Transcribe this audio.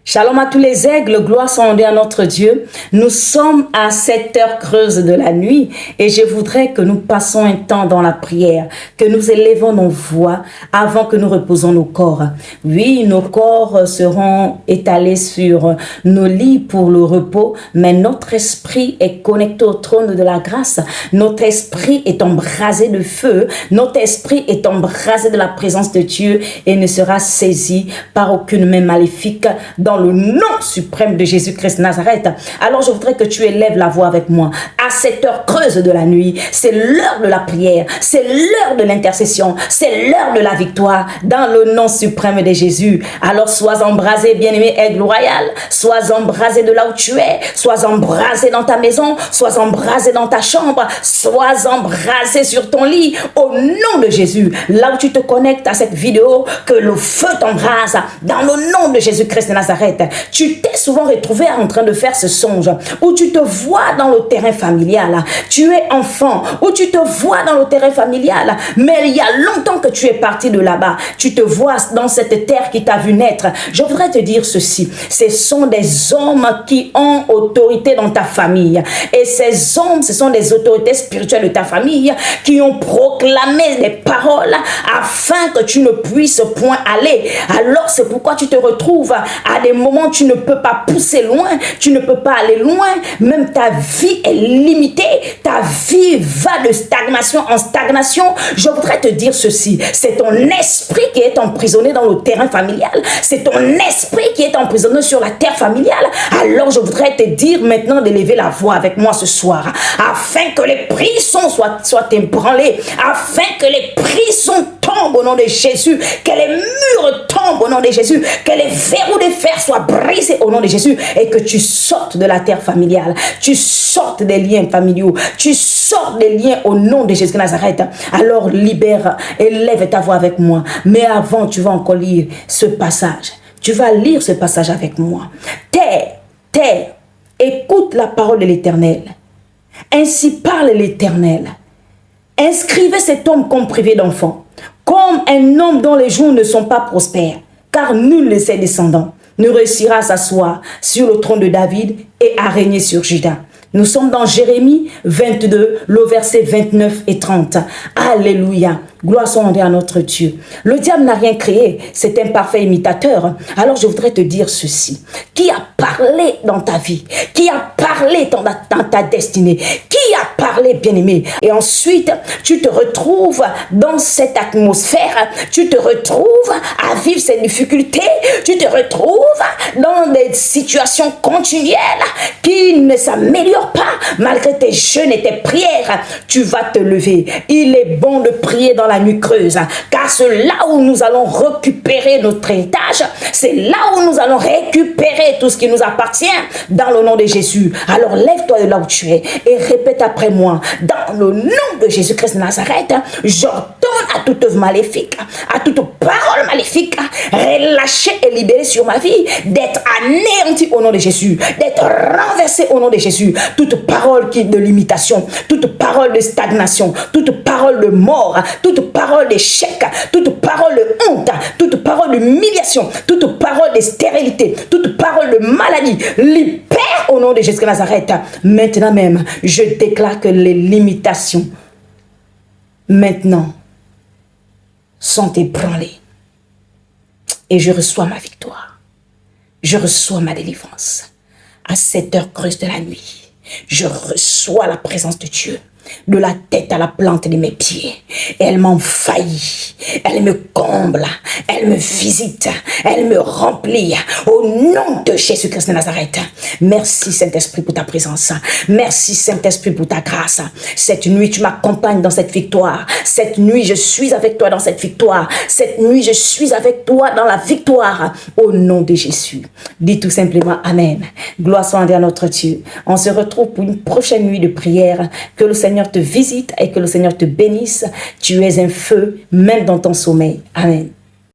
Shalom à tous les aigles, gloire soit rendue à notre Dieu. Nous sommes à cette heure creuse de la nuit et je voudrais que nous passions un temps dans la prière, que nous élevons nos voix avant que nous reposons nos corps. Oui, nos corps seront étalés sur nos lits pour le repos, mais notre esprit est connecté au trône de la grâce. Notre esprit est embrasé de feu, notre esprit est embrasé de la présence de Dieu et ne sera saisi par aucune main maléfique dans le nom suprême de Jésus-Christ Nazareth. Alors je voudrais que tu élèves la voix avec moi. À cette heure creuse de la nuit, c'est l'heure de la prière, c'est l'heure de l'intercession, c'est l'heure de la victoire dans le nom suprême de Jésus. Alors sois embrasé, bien-aimé aigle royal, sois embrasé de là où tu es, sois embrasé dans ta maison, sois embrasé dans ta chambre, sois embrasé sur ton lit au nom de Jésus. Là où tu te connectes à cette vidéo, que le feu t'embrase dans le nom de Jésus-Christ de Nazareth. Tu t'es souvent retrouvé en train de faire ce songe où tu te vois dans le terrain familial. Tu es enfant, où tu te vois dans le terrain familial, mais il y a longtemps que tu es parti de là-bas. Tu te vois dans cette terre qui t'a vu naître. Je voudrais te dire ceci, ce sont des hommes qui ont autorité dans ta famille. Et ces hommes, ce sont des autorités spirituelles de ta famille qui ont proclamé des paroles afin que tu ne puisses point aller. Alors c'est pourquoi tu te retrouves à des moments où tu ne peux pas pousser loin, tu ne peux pas aller loin, même ta vie est limitée, ta vie va de stagnation en stagnation. Je voudrais te dire ceci, c'est ton esprit qui est emprisonné dans le terrain familial, c'est ton esprit qui est emprisonné sur la terre familiale. Alors je voudrais te dire maintenant d'élever la voix avec moi ce soir, afin que les prisons soient ébranlés, afin que les prisons tombent au nom de Jésus, que les murs tombent au nom de Jésus, que les verrous de fer soient brisés au nom de Jésus et que tu sortes de la terre familiale, tu sortes des liens familiaux, tu sortes des liens au nom de Jésus de Nazareth. Alors libère, élève ta voix avec moi. Mais avant, tu vas encore lire ce passage. Tu vas lire ce passage avec moi. Terre, écoute la parole de l'Éternel. Ainsi parle l'Éternel. Inscrivez cet homme comme privé d'enfant, comme un homme dont les jours ne sont pas prospères, car nul de ses descendants ne réussira à s'asseoir sur le trône de David et à régner sur Juda. Nous sommes dans Jérémie 22, le verset 29 et 30. Alléluia. Gloire soit rendue à notre Dieu. Le diable n'a rien créé, c'est un parfait imitateur. Alors je voudrais te dire ceci. Qui a parlé dans ta vie? Qui a parlé dans ta destinée? Qui a parlé, bien-aimé? Et ensuite, tu te retrouves dans cette atmosphère, tu te retrouves à vivre ces difficultés, tu te retrouves dans des situations continuelles qui ne s'améliorent pas malgré tes jeûnes et tes prières. Tu vas te lever. Il est bon de prier dans la nuit creuse, car c'est là où nous allons récupérer notre héritage, c'est là où nous allons récupérer tout ce qui nous appartient dans le nom de Jésus. Alors lève-toi de là où tu es et répète après moi, dans le nom de Jésus-Christ de Nazareth, j'ordonne à toute œuvre maléfique, à toute parole maléfique, relâchée et libérée sur ma vie, d'être anéantie au nom de Jésus, d'être renversée au nom de Jésus. Toute parole de limitation, toute parole de stagnation, toute parole de mort, toute parole d'échec, toute parole de honte, toute parole d'humiliation, toute parole de stérilité, toute parole de maladie, libère au nom de Jésus de Nazareth. Maintenant même, je déclare que les limitations, maintenant, sont ébranlées. Et je reçois ma victoire. Je reçois ma délivrance. À cette heure creuse de la nuit, je reçois la présence de Dieu. De la tête à la plante de mes pieds. Et elle m'envahit, elle me comble, elle me visite, elle me remplit. Au nom de Jésus-Christ de Nazareth. Merci Saint-Esprit pour ta présence. Merci Saint-Esprit pour ta grâce. Cette nuit, tu m'accompagnes dans cette victoire. Cette nuit, je suis avec toi dans cette victoire. Cette nuit, je suis avec toi dans la victoire. Au nom de Jésus. Dis tout simplement Amen. Gloire soit à notre Dieu. On se retrouve pour une prochaine nuit de prière. Que le Seigneur te visite et que le Seigneur te bénisse. Tu es un feu, même dans ton sommeil. Amen.